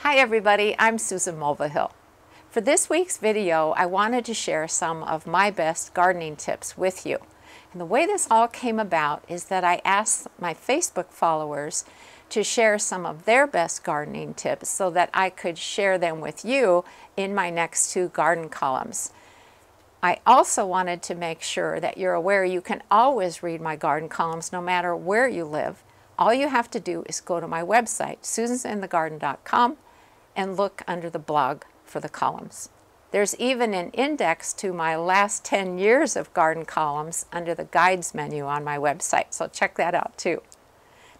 Hi everybody, I'm Susan Mulvihill. For this week's video, I wanted to share some of my best gardening tips with you. And the way this all came about is that I asked my Facebook followers to share some of their best gardening tips so that I could share them with you in my next two garden columns. I also wanted to make sure that you're aware you can always read my garden columns no matter where you live. All you have to do is go to my website, susansinthegarden.com, and look under the blog for the columns. There's even an index to my last 10 years of garden columns under the guides menu on my website, so check that out too.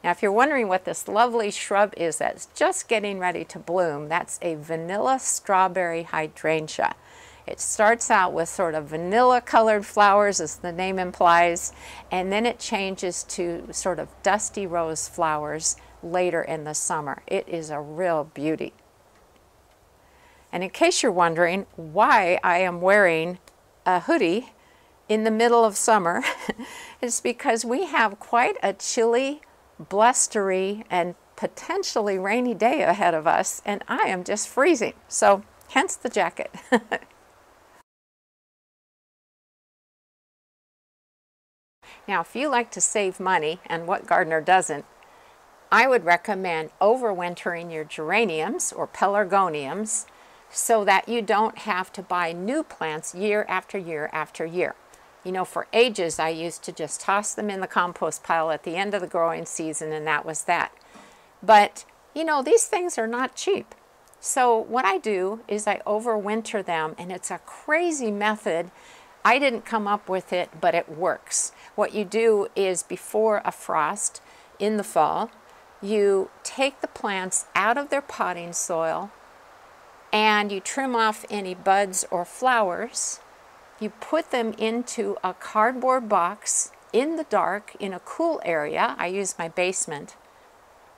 Now if you're wondering what this lovely shrub is that's just getting ready to bloom, that's a vanilla strawberry hydrangea. It starts out with sort of vanilla colored flowers, as the name implies, and then it changes to sort of dusty rose flowers later in the summer. It is a real beauty. And in case you're wondering why I am wearing a hoodie in the middle of summer, it's because we have quite a chilly, blustery, and potentially rainy day ahead of us, and I am just freezing. So hence the jacket. Now, if you like to save money, and what gardener doesn't, I would recommend overwintering your geraniums or pelargoniums so that you don't have to buy new plants year after year after year. You know, for ages I used to just toss them in the compost pile at the end of the growing season and that was that. But, you know, these things are not cheap. So what I do is I overwinter them, and it's a crazy method. I didn't come up with it, but it works. What you do is before a frost in the fall, you take the plants out of their potting soil and you trim off any buds or flowers. You put them into a cardboard box in the dark in a cool area. I use my basement.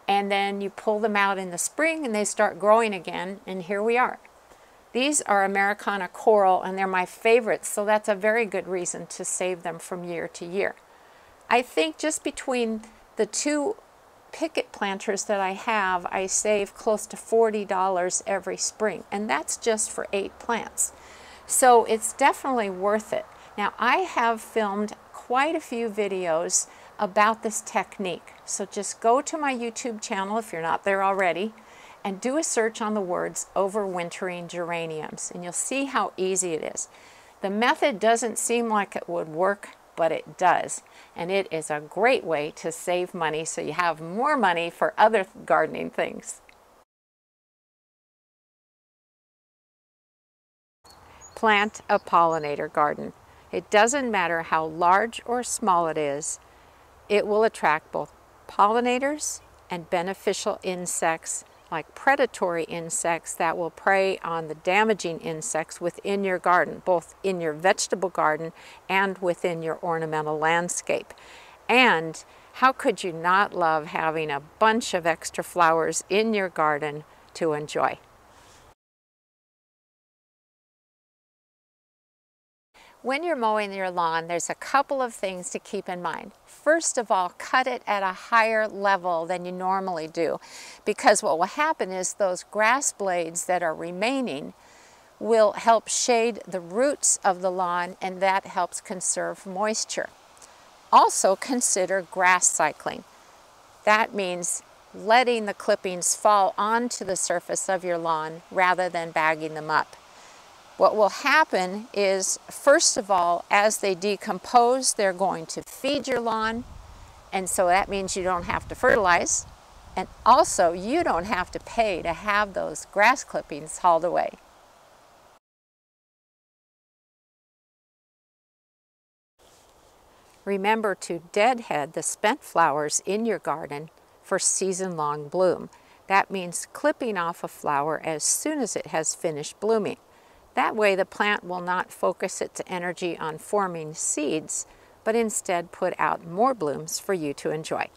And then you pull them out in the spring and they start growing again, and here we are. These are Americana coral and they're my favorites, so that's a very good reason to save them from year to year. I think just between the two picket planters that I have, I save close to $40 every spring, and that's just for 8 plants. So it's definitely worth it. Now I have filmed quite a few videos about this technique, so just go to my YouTube channel if you're not there already and do a search on the words overwintering geraniums, and you'll see how easy it is. The method doesn't seem like it would work, but it does, and it is a great way to save money so you have more money for other gardening things. Plant a pollinator garden. It doesn't matter how large or small it is, it will attract both pollinators and beneficial insects like predatory insects that will prey on the damaging insects within your garden, both in your vegetable garden and within your ornamental landscape. And how could you not love having a bunch of extra flowers in your garden to enjoy? When you're mowing your lawn, there's a couple of things to keep in mind. First of all, cut it at a higher level than you normally do, because what will happen is those grass blades that are remaining will help shade the roots of the lawn, and that helps conserve moisture. Also consider grass cycling. That means letting the clippings fall onto the surface of your lawn rather than bagging them up. What will happen is, first of all, as they decompose, they're going to feed your lawn, and so that means you don't have to fertilize, and also you don't have to pay to have those grass clippings hauled away. Remember to deadhead the spent flowers in your garden for season-long bloom. That means clipping off a flower as soon as it has finished blooming. That way the plant will not focus its energy on forming seeds, but instead put out more blooms for you to enjoy.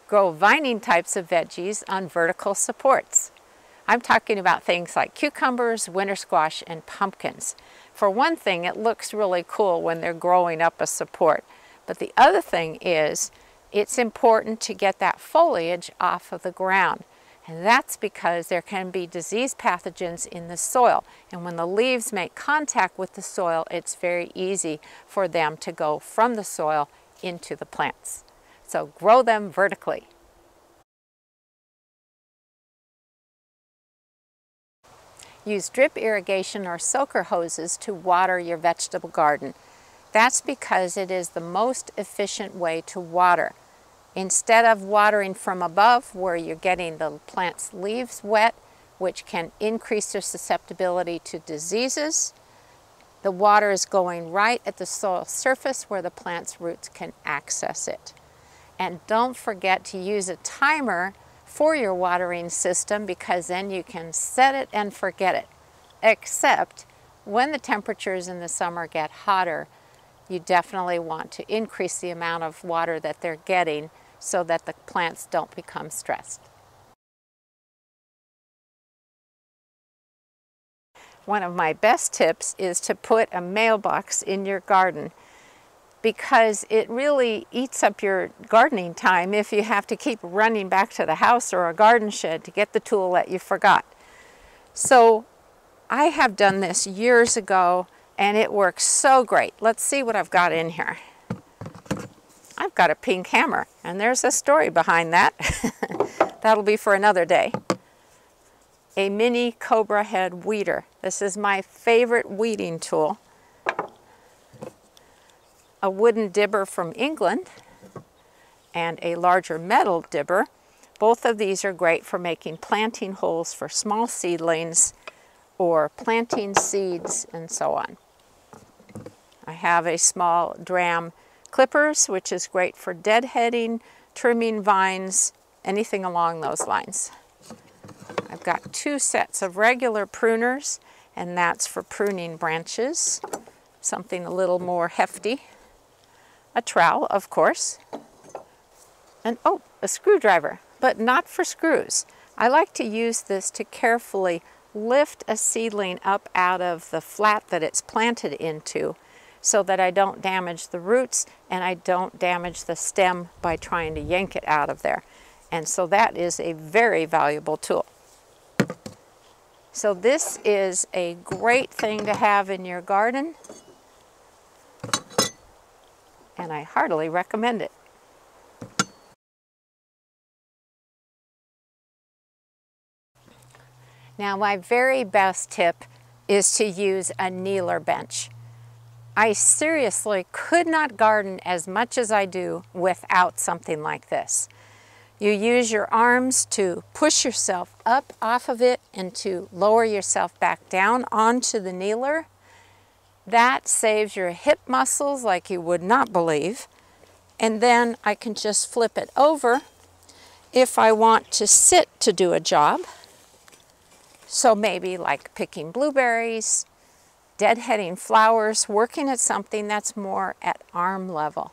Grow vining types of veggies on vertical supports. I'm talking about things like cucumbers, winter squash, and pumpkins. For one thing, it looks really cool when they're growing up a support. But the other thing is, it's important to get that foliage off of the ground. And that's because there can be disease pathogens in the soil. And when the leaves make contact with the soil, it's very easy for them to go from the soil into the plants. So grow them vertically. Use drip irrigation or soaker hoses to water your vegetable garden. That's because it is the most efficient way to water. Instead of watering from above where you're getting the plant's leaves wet, which can increase their susceptibility to diseases, the water is going right at the soil surface where the plant's roots can access it. And don't forget to use a timer for your watering system, because then you can set it and forget it. Except when the temperatures in the summer get hotter, you definitely want to increase the amount of water that they're getting so that the plants don't become stressed. One of my best tips is to put a mailbox in your garden, because it really eats up your gardening time if you have to keep running back to the house or a garden shed to get the tool that you forgot. So I have done this years ago and it works so great. Let's see what I've got in here. I've got a pink hammer, and there's a story behind that. That'll be for another day. A mini cobra head weeder. This is my favorite weeding tool. A wooden dibber from England and a larger metal dibber. Both of these are great for making planting holes for small seedlings or planting seeds and so on. I have a small dram clippers, which is great for deadheading, trimming vines, anything along those lines. I've got 2 sets of regular pruners, and that's for pruning branches, something a little more hefty. A trowel, of course, and oh, a screwdriver, but not for screws. I like to use this to carefully lift a seedling up out of the flat that it's planted into, so that I don't damage the roots and I don't damage the stem by trying to yank it out of there. And so that is a very valuable tool. So this is a great thing to have in your garden, and I heartily recommend it. Now, my very best tip is to use a kneeler bench. I seriously could not garden as much as I do without something like this. You use your arms to push yourself up off of it and to lower yourself back down onto the kneeler. That saves your hip muscles like you would not believe. And then I can just flip it over if I want to sit to do a job. So maybe like picking blueberries, deadheading flowers, working at something that's more at arm level.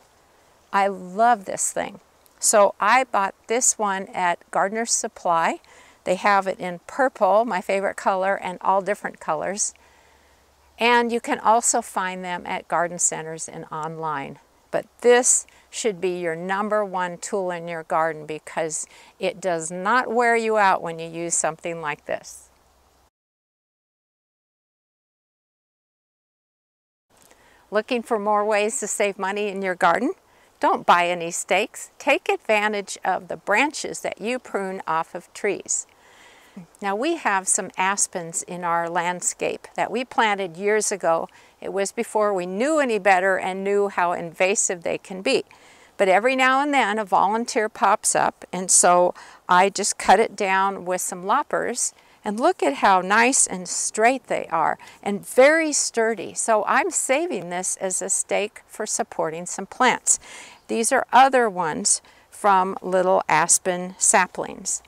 I love this thing. So I bought this one at Gardener's Supply. They have it in purple, my favorite color, and all different colors. And you can also find them at garden centers and online. But this should be your #1 tool in your garden, because it does not wear you out when you use something like this. Looking for more ways to save money in your garden? Don't buy any stakes. Take advantage of the branches that you prune off of trees. Now, we have some aspens in our landscape that we planted years ago. It was before we knew any better and knew how invasive they can be. But every now and then a volunteer pops up, and so I just cut it down with some loppers. And look at how nice and straight they are, and very sturdy. So I'm saving this as a stake for supporting some plants. These are other ones from little aspen saplings.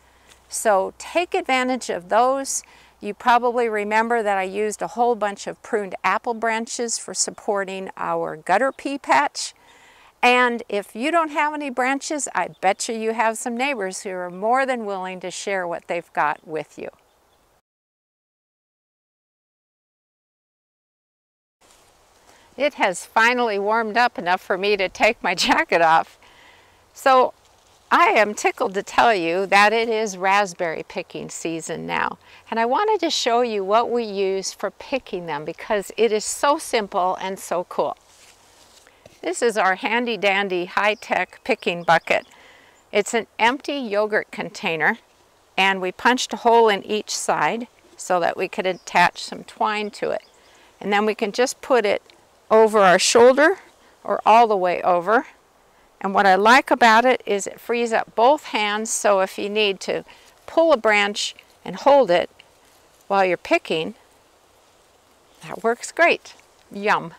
So take advantage of those. You probably remember that I used a whole bunch of pruned apple branches for supporting our gutter pea patch. And if you don't have any branches, I bet you have some neighbors who are more than willing to share what they've got with you. It has finally warmed up enough for me to take my jacket off. So I am tickled to tell you that it is raspberry picking season now. And I wanted to show you what we use for picking them because it is so simple and so cool. This is our handy dandy high-tech picking bucket. It's an empty yogurt container, and we punched a hole in each side so that we could attach some twine to it. And then we can just put it over our shoulder or all the way over. And what I like about it is it frees up both hands, so if you need to pull a branch and hold it while you're picking, that works great. Yum.